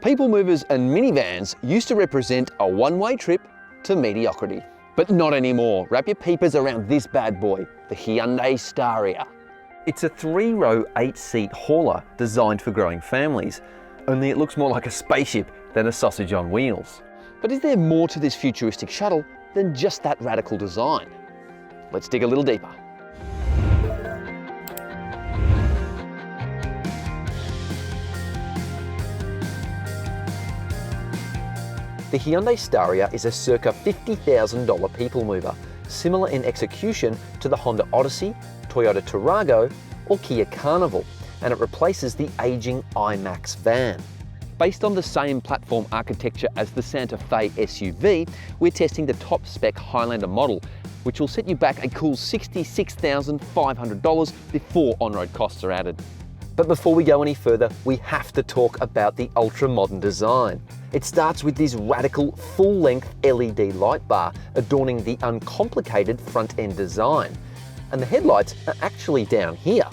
People movers and minivans used to represent a one-way trip to mediocrity. But not anymore. Wrap your peepers around this bad boy, the Hyundai Staria. It's a 3-row, 8-seat hauler designed for growing families, only it looks more like a spaceship than a sausage on wheels. But is there more to this futuristic shuttle than just that radical design? Let's dig a little deeper. The Hyundai Staria is a circa $50,000 people mover, similar in execution to the Honda Odyssey, Toyota Tarago, or Kia Carnival, and it replaces the aging iMAX van. Based on the same platform architecture as the Santa Fe SUV, we're testing the top spec Highlander model, which will set you back a cool $66,500 before on-road costs are added. But before we go any further, we have to talk about the ultra-modern design. It starts with this radical, full-length LED light bar adorning the uncomplicated front-end design. And the headlights are actually down here.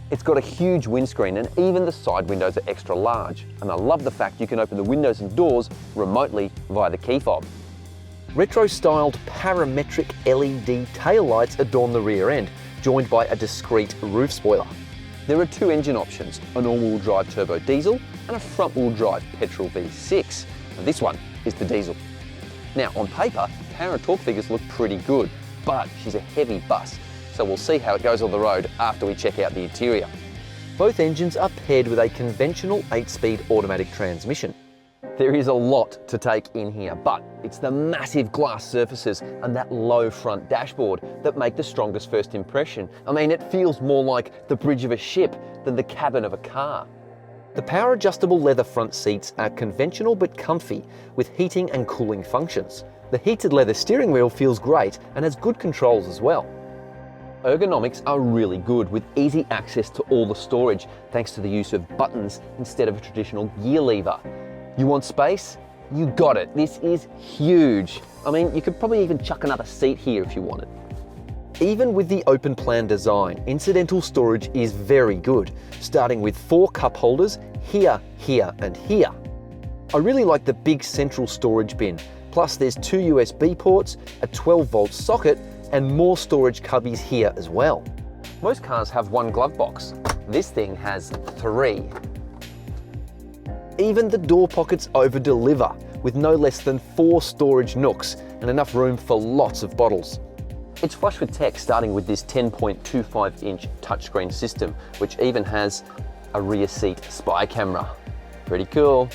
It's got a huge windscreen and even the side windows are extra large. And I love the fact you can open the windows and doors remotely via the key fob. Retro-styled parametric LED taillights adorn the rear end, joined by a discreet roof spoiler. There are 2 engine options, an all-wheel drive turbo diesel and a front-wheel drive petrol V6. And this one is the diesel. Now, on paper, power and torque figures look pretty good, but she's a heavy bus, so we'll see how it goes on the road after we check out the interior. Both engines are paired with a conventional 8-speed automatic transmission. There is a lot to take in here, but it's the massive glass surfaces and that low front dashboard that make the strongest first impression. I mean, it feels more like the bridge of a ship than the cabin of a car. The power adjustable leather front seats are conventional but comfy with heating and cooling functions. The heated leather steering wheel feels great and has good controls as well. Ergonomics are really good with easy access to all the storage thanks to the use of buttons instead of a traditional gear lever. You want space? You got it. This is huge. I mean, you could probably even chuck another seat here if you wanted. Even with the open plan design, incidental storage is very good, starting with 4 cup holders here, here, and here. I really like the big central storage bin, plus there's 2 USB ports, a 12-volt socket, and more storage cubbies here as well. Most cars have 1 glove box. This thing has 3. Even the door pockets over-deliver, with no less than 4 storage nooks and enough room for lots of bottles. It's flush with tech, starting with this 10.25-inch touchscreen system, which even has a rear seat spy camera. Pretty cool.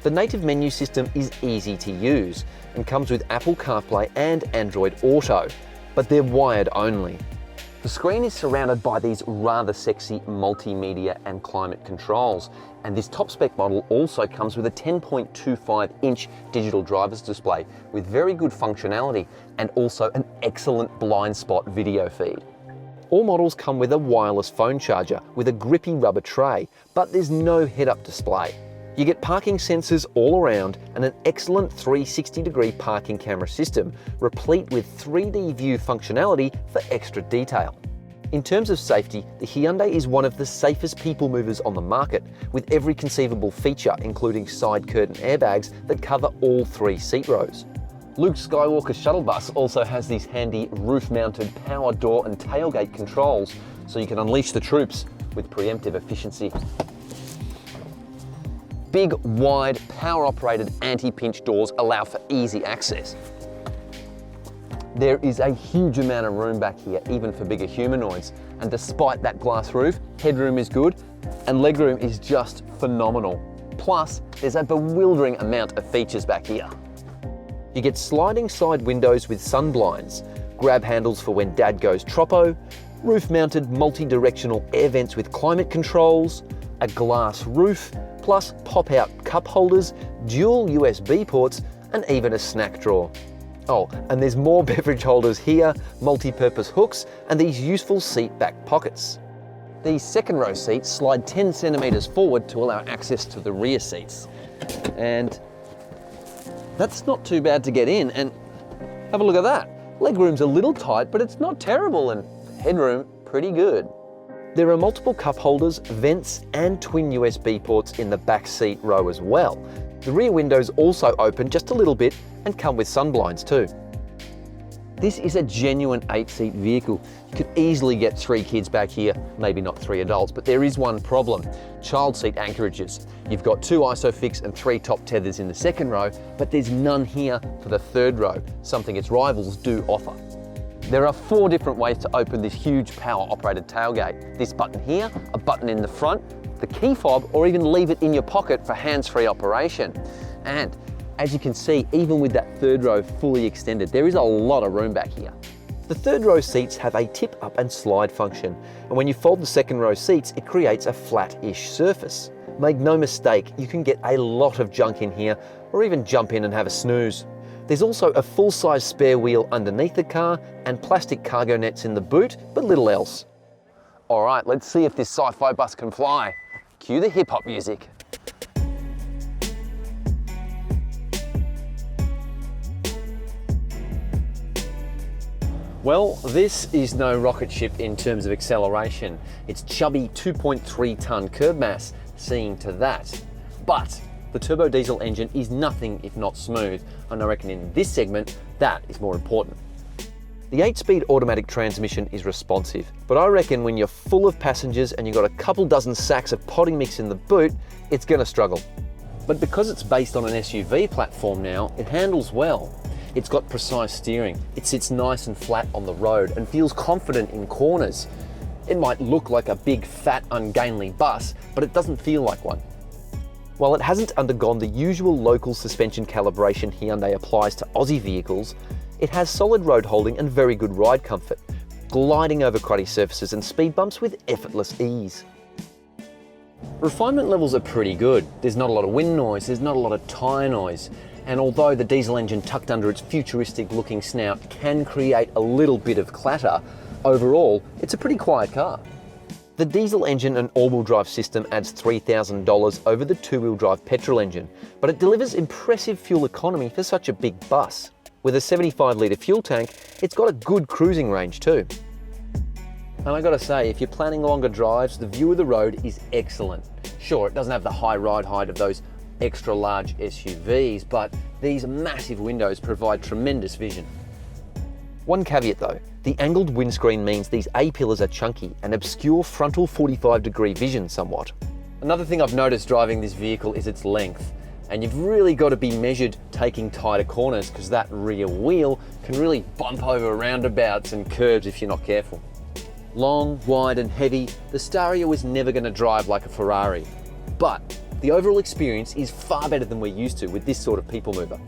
The native menu system is easy to use and comes with Apple CarPlay and Android Auto, but they're wired only. The screen is surrounded by these rather sexy multimedia and climate controls, and this top spec model also comes with a 10.25-inch digital driver's display with very good functionality and also an excellent blind spot video feed. All models come with a wireless phone charger with a grippy rubber tray, but there's no head-up display. You get parking sensors all around and an excellent 360-degree parking camera system, replete with 3D view functionality for extra detail. In terms of safety, the Hyundai is one of the safest people movers on the market, with every conceivable feature including side curtain airbags that cover all 3 seat rows. Luke Skywalker's shuttle bus also has these handy roof-mounted power door and tailgate controls, so you can unleash the troops with preemptive efficiency. Big, wide, power-operated anti-pinch doors allow for easy access. There is a huge amount of room back here, even for bigger humanoids. And despite that glass roof, headroom is good and legroom is just phenomenal. Plus, there's a bewildering amount of features back here. You get sliding side windows with sun blinds, grab handles for when dad goes troppo, roof-mounted multi-directional air vents with climate controls, a glass roof, plus pop-out cup holders, dual USB ports, and even a snack drawer. Oh, and there's more beverage holders here, multi-purpose hooks, and these useful seat back pockets. These second row seats slide 10 centimeters forward to allow access to the rear seats. And that's not too bad to get in, and have a look at that. Legroom's a little tight, but it's not terrible, and headroom pretty good. There are multiple cup holders, vents, and twin USB ports in the back seat row as well. The rear windows also open just a little bit and come with sunblinds too. This is a genuine 8-seat vehicle. You could easily get 3 kids back here, maybe not 3 adults, but there is one problem: child seat anchorages. You've got 2 ISOFIX and 3 top tethers in the second row, but there's none here for the third row, something its rivals do offer. There are 4 different ways to open this huge power-operated tailgate. This button here, a button in the front, the key fob, or even leave it in your pocket for hands-free operation. And as you can see, even with that third row fully extended, there is a lot of room back here. The third row seats have a tip up and slide function, and when you fold the second row seats, it creates a flat-ish surface. Make no mistake, you can get a lot of junk in here, or even jump in and have a snooze. There's also a full-size spare wheel underneath the car and plastic cargo nets in the boot, but little else. All right, let's see if this sci-fi bus can fly. Cue the hip-hop music. Well, this is no rocket ship in terms of acceleration. It's chubby 2.3-ton curb mass, seeing to that. But the turbo diesel engine is nothing if not smooth, and I reckon in this segment, that is more important. The 8-speed automatic transmission is responsive, but I reckon when you're full of passengers and you've got a couple dozen sacks of potting mix in the boot, it's gonna struggle. But because it's based on an SUV platform now, it handles well. It's got precise steering, it sits nice and flat on the road and feels confident in corners. It might look like a big, fat, ungainly bus, but it doesn't feel like one. While it hasn't undergone the usual local suspension calibration Hyundai applies to Aussie vehicles, it has solid road holding and very good ride comfort, gliding over cruddy surfaces and speed bumps with effortless ease. Refinement levels are pretty good. There's not a lot of wind noise, there's not a lot of tyre noise, and although the diesel engine tucked under its futuristic looking snout can create a little bit of clatter, overall it's a pretty quiet car. The diesel engine and all-wheel drive system adds $3,000 over the 2-wheel drive petrol engine, but it delivers impressive fuel economy for such a big bus. With a 75-litre fuel tank, it's got a good cruising range too. And I gotta say, if you're planning longer drives, the view of the road is excellent. Sure, it doesn't have the high ride height of those extra large SUVs, but these massive windows provide tremendous vision. One caveat though, the angled windscreen means these A-pillars are chunky and obscure frontal 45-degree vision somewhat. Another thing I've noticed driving this vehicle is its length, and you've really got to be measured taking tighter corners because that rear wheel can really bump over roundabouts and curbs if you're not careful. Long, wide and heavy, the Staria was never going to drive like a Ferrari, but the overall experience is far better than we're used to with this sort of people mover.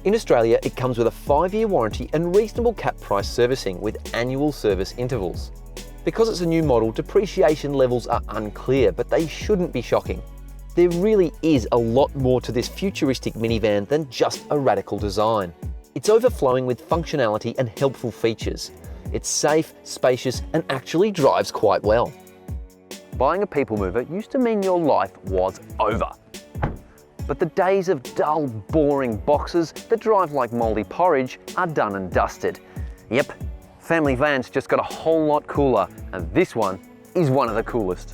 In Australia, it comes with a 5-year warranty and reasonable cap price servicing with annual service intervals. Because it's a new model, depreciation levels are unclear, but they shouldn't be shocking. There really is a lot more to this futuristic minivan than just a radical design. It's overflowing with functionality and helpful features. It's safe, spacious, and actually drives quite well. Buying a people mover used to mean your life was over. But the days of dull, boring boxes that drive like mouldy porridge are done and dusted. Yep, family vans just got a whole lot cooler, and this one is one of the coolest.